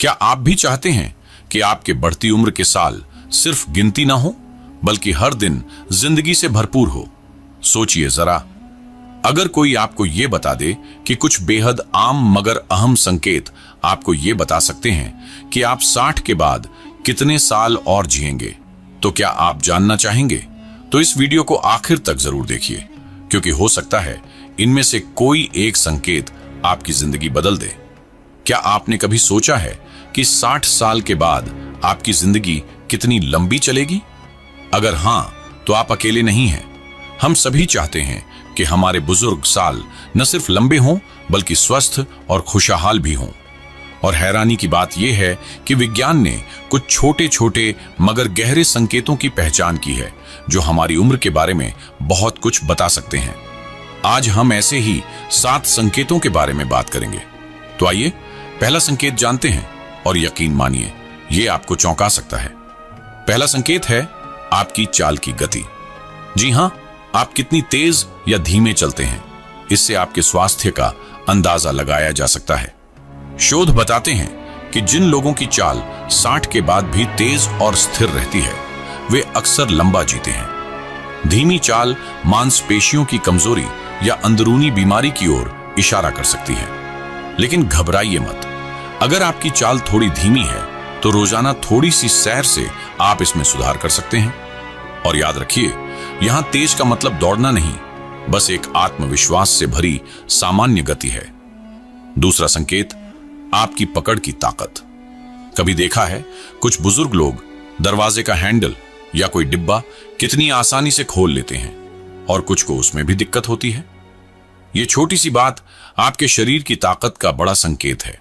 क्या आप भी चाहते हैं कि आपके बढ़ती उम्र के साल सिर्फ गिनती ना हो, बल्कि हर दिन जिंदगी से भरपूर हो? सोचिए जरा, अगर कोई आपको यह बता दे कि कुछ बेहद आम मगर अहम संकेत आपको यह बता सकते हैं कि आप 60 के बाद कितने साल और जिएंगे, तो क्या आप जानना चाहेंगे? तो इस वीडियो को आखिर तक जरूर देखिए, क्योंकि हो सकता है इनमें से कोई एक संकेत आपकी जिंदगी बदल दे। क्या आपने कभी सोचा है कि 60 साल के बाद आपकी जिंदगी कितनी लंबी चलेगी? अगर हां, तो आप अकेले नहीं हैं। हम सभी चाहते हैं कि हमारे बुजुर्ग साल न सिर्फ लंबे हों, बल्कि स्वस्थ और खुशहाल भी हों। और हैरानी की बात यह है कि विज्ञान ने कुछ छोटे छोटे मगर गहरे संकेतों की पहचान की है, जो हमारी उम्र के बारे में बहुत कुछ बता सकते हैं। आज हम ऐसे ही 7 संकेतों के बारे में बात करेंगे। तो आइए पहला संकेत जानते हैं, और यकीन मानिए यह आपको चौंका सकता है। पहला संकेत है आपकी चाल की गति। जी हां, आप कितनी तेज या धीमे चलते हैं, इससे आपके स्वास्थ्य का अंदाजा लगाया जा सकता है। शोध बताते हैं कि जिन लोगों की चाल 60 के बाद भी तेज और स्थिर रहती है, वे अक्सर लंबा जीते हैं। धीमी चाल मांसपेशियों की कमजोरी या अंदरूनी बीमारी की ओर इशारा कर सकती है। लेकिन घबराइए मत, अगर आपकी चाल थोड़ी धीमी है तो रोजाना थोड़ी सी सैर से आप इसमें सुधार कर सकते हैं। और याद रखिए, यहां तेज का मतलब दौड़ना नहीं, बस एक आत्मविश्वास से भरी सामान्य गति है। दूसरा संकेत, आपकी पकड़ की ताकत। कभी देखा है कुछ बुजुर्ग लोग दरवाजे का हैंडल या कोई डिब्बा कितनी आसानी से खोल लेते हैं, और कुछ को उसमें भी दिक्कत होती है। यह छोटी सी बात आपके शरीर की ताकत का बड़ा संकेत है।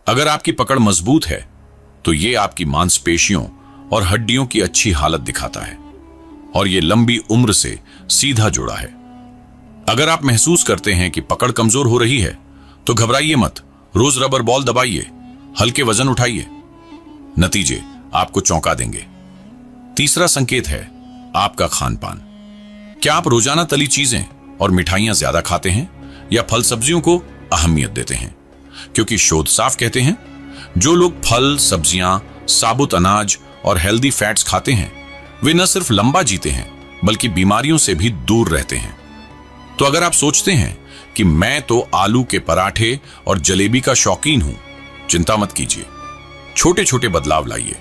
अगर आपकी पकड़ मजबूत है तो यह आपकी मांसपेशियों और हड्डियों की अच्छी हालत दिखाता है, और यह लंबी उम्र से सीधा जुड़ा है। अगर आप महसूस करते हैं कि पकड़ कमजोर हो रही है तो घबराइए मत, रोज रबर बॉल दबाइए, हल्के वजन उठाइए, नतीजे आपको चौंका देंगे। तीसरा संकेत है आपका खान पान। क्या आप रोजाना तली चीजें और मिठाइयां ज्यादा खाते हैं, या फल सब्जियों को अहमियत देते हैं? क्योंकि शोध साफ कहते हैं, जो लोग फल, सब्जियां, साबुत अनाज और हेल्दी फैट्स खाते हैं, वे न सिर्फ लंबा जीते हैं, बल्कि बीमारियों से भी दूर रहते हैं। तो अगर आप सोचते हैं कि मैं तो आलू के पराठे और जलेबी का शौकीन हूं, चिंता मत कीजिए। छोटे छोटे बदलाव लाइए,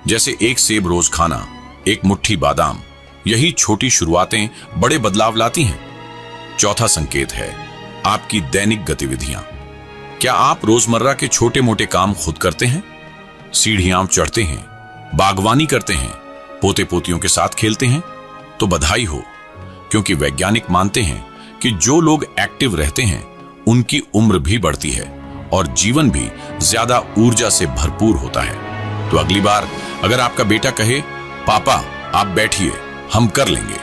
जैसे एक सेब रोज खाना, एक मुट्ठी बादाम। यही छोटी शुरुआतें बड़े बदलाव लाती हैं। चौथा संकेत है आपकी दैनिक गतिविधियां। क्या आप रोजमर्रा के छोटे मोटे काम खुद करते हैं? सीढ़ियां चढ़ते हैं, बागवानी करते हैं, पोते पोतियों के साथ खेलते हैं? तो बधाई हो, क्योंकि वैज्ञानिक मानते हैं कि जो लोग एक्टिव रहते हैं उनकी उम्र भी बढ़ती है और जीवन भी ज्यादा ऊर्जा से भरपूर होता है। तो अगली बार अगर आपका बेटा कहे, पापा आप बैठिए, हम कर लेंगे,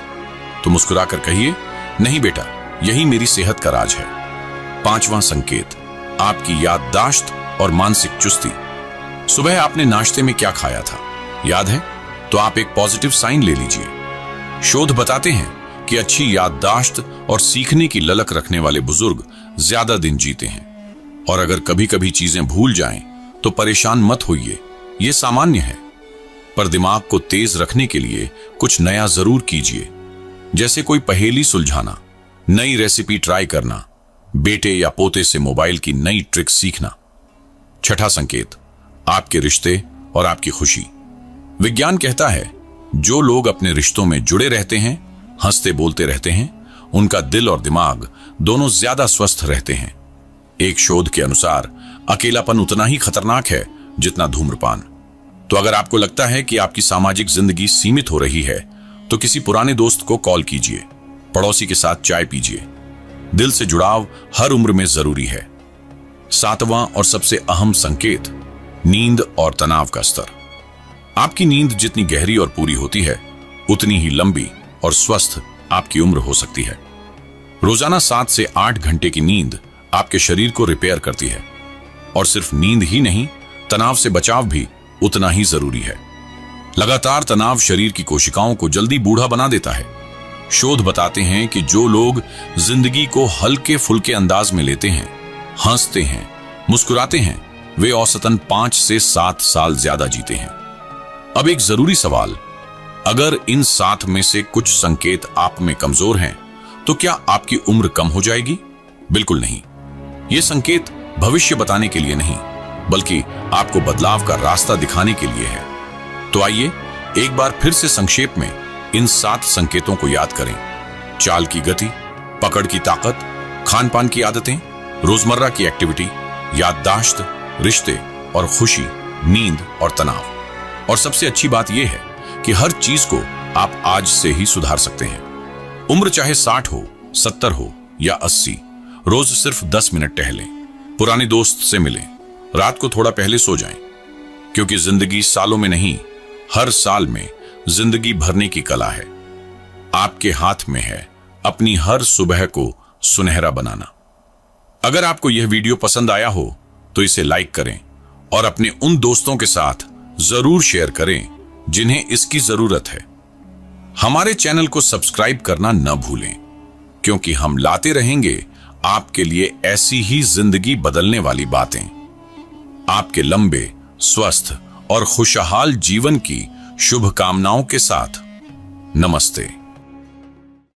तो मुस्कुराकर कहिए, नहीं बेटा, यही मेरी सेहत का राज है। पांचवां संकेत, आपकी याददाश्त और मानसिक चुस्ती। सुबह आपने नाश्ते में क्या खाया था, याद है? तो आप एक पॉजिटिव साइन ले लीजिए। शोध बताते हैं कि अच्छी याददाश्त और सीखने की ललक रखने वाले बुजुर्ग ज्यादा दिन जीते हैं। और अगर कभी कभी चीजें भूल जाएं तो परेशान मत होइए, यह सामान्य है। पर दिमाग को तेज रखने के लिए कुछ नया जरूर कीजिए, जैसे कोई पहेली सुलझाना, नई रेसिपी ट्राई करना, बेटे या पोते से मोबाइल की नई ट्रिक सीखना। छठा संकेत, आपके रिश्ते और आपकी खुशी। विज्ञान कहता है, जो लोग अपने रिश्तों में जुड़े रहते हैं, हंसते बोलते रहते हैं, उनका दिल और दिमाग दोनों ज्यादा स्वस्थ रहते हैं। एक शोध के अनुसार अकेलापन उतना ही खतरनाक है जितना धूम्रपान। तो अगर आपको लगता है कि आपकी सामाजिक जिंदगी सीमित हो रही है, तो किसी पुराने दोस्त को कॉल कीजिए, पड़ोसी के साथ चाय पीजिए। दिल से जुड़ाव हर उम्र में जरूरी है। सातवां और सबसे अहम संकेत, नींद और तनाव का स्तर। आपकी नींद जितनी गहरी और पूरी होती है, उतनी ही लंबी और स्वस्थ आपकी उम्र हो सकती है। रोजाना 7 से 8 घंटे की नींद आपके शरीर को रिपेयर करती है। और सिर्फ नींद ही नहीं, तनाव से बचाव भी उतना ही जरूरी है। लगातार तनाव शरीर की कोशिकाओं को जल्दी बूढ़ा बना देता है। शोध बताते हैं कि जो लोग जिंदगी को हल्के फुल्के अंदाज में लेते हैं, हंसते हैं, मुस्कुराते हैं वे औसतन 5 से 7 साल ज्यादा जीते हैं। अब एक जरूरी सवाल, अगर इन 7 में से कुछ संकेत आप में कमजोर हैं, तो क्या आपकी उम्र कम हो जाएगी? बिल्कुल नहीं। ये संकेत भविष्य बताने के लिए नहीं, बल्कि आपको बदलाव का रास्ता दिखाने के लिए है। तो आइए एक बार फिर से संक्षेप में इन 7 संकेतों को याद करें। चाल की गति, पकड़ की ताकत, खान पान की आदतें, रोजमर्रा की एक्टिविटी, याददाश्त, रिश्ते और खुशी, नींद और तनाव। और सबसे अच्छी बात यह है कि हर चीज को आप आज से ही सुधार सकते हैं। उम्र चाहे 60 हो, 70 हो या 80, रोज सिर्फ 10 मिनट टहलें, पुराने दोस्त से मिलें, रात को थोड़ा पहले सो जाएं, क्योंकि जिंदगी सालों में नहीं, हर साल में जिंदगी भरने की कला है। आपके हाथ में है अपनी हर सुबह को सुनहरा बनाना। अगर आपको यह वीडियो पसंद आया हो तो इसे लाइक करें और अपने उन दोस्तों के साथ जरूर शेयर करें जिन्हें इसकी जरूरत है। हमारे चैनल को सब्सक्राइब करना न भूलें, क्योंकि हम लाते रहेंगे आपके लिए ऐसी ही जिंदगी बदलने वाली बातें। आपके लंबे, स्वस्थ और खुशहाल जीवन की शुभकामनाओं के साथ नमस्ते।